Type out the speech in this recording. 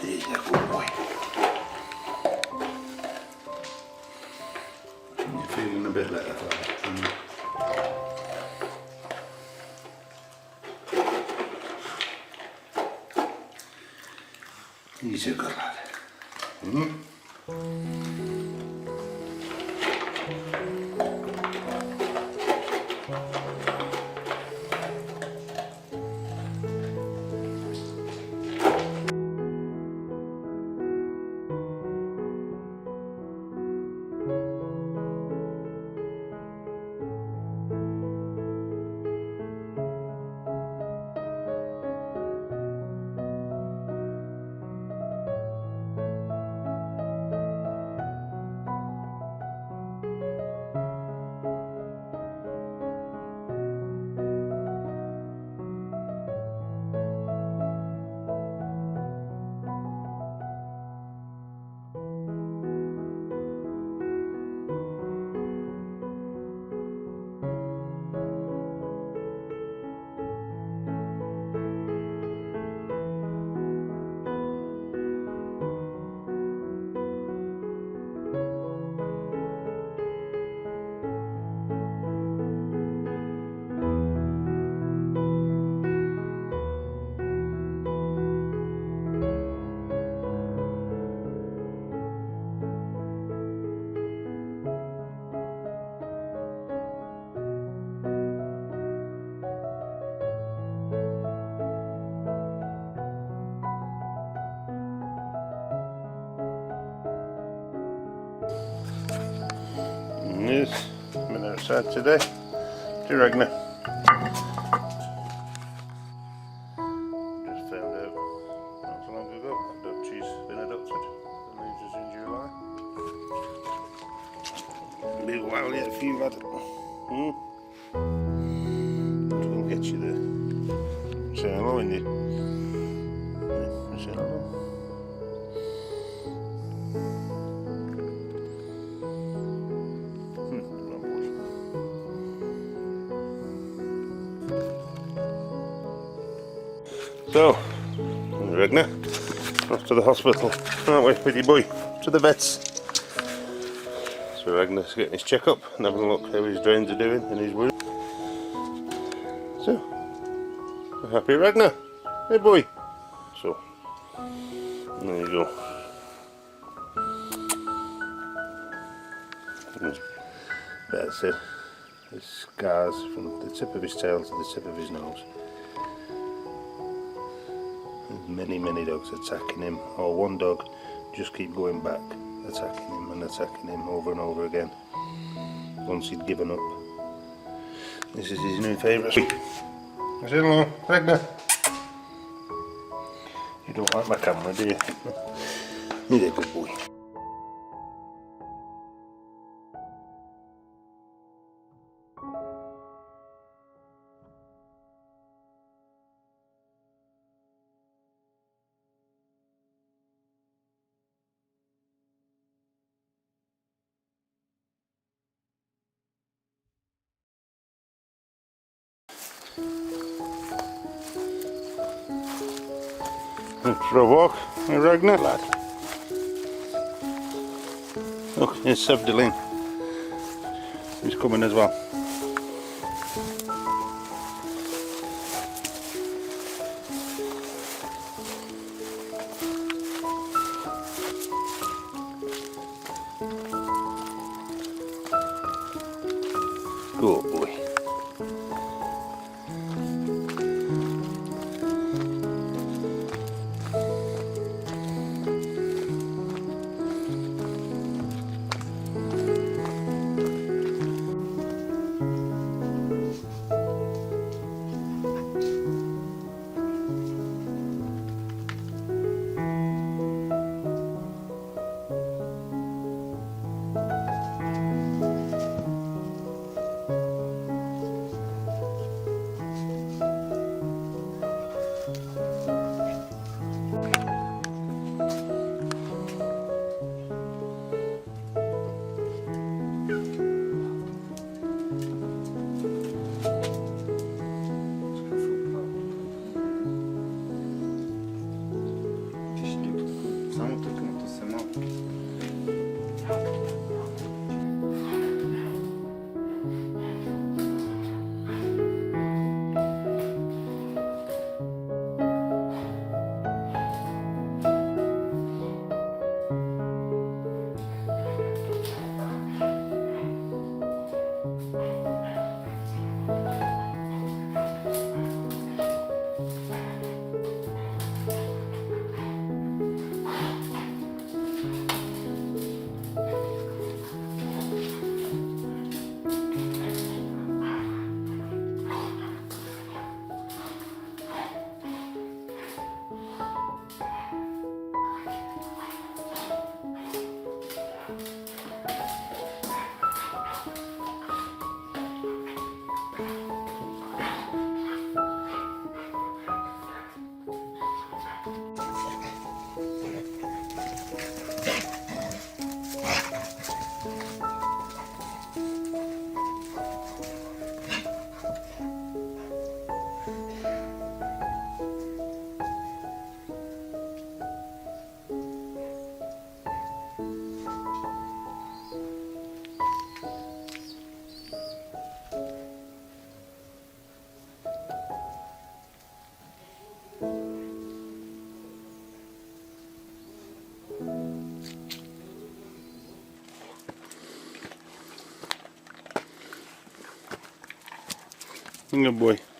He's a good boy. You're feeling a bit better for that. He's a good lad. Yes, been outside today. To Ragnar. Just found out not so long ago that she's been adopted and leaves us in July. It'll be a while yet for you, lad. We'll get you there. Say hello, Indy. Say hello. So, Ragnar, off to the hospital, aren't we, with your boy, to the vets. So Ragnar's getting his checkup and having a look how his drains are doing and his wound. So, happy Ragnar, hey boy. So, there you go. That's it. There's scars from the tip of his tail to the tip of his nose. Many dogs attacking him, or one dog just keep going back, attacking him and attacking him over and over again once he'd given up. This is his new favourite. Say hello, Ragnar. You don't like my camera, do you? You're a good boy. For a walk, Ragnar, lad. Look, here's Sevdelin. He's coming as well. Good boy. Само тъканото се малко. Good boy.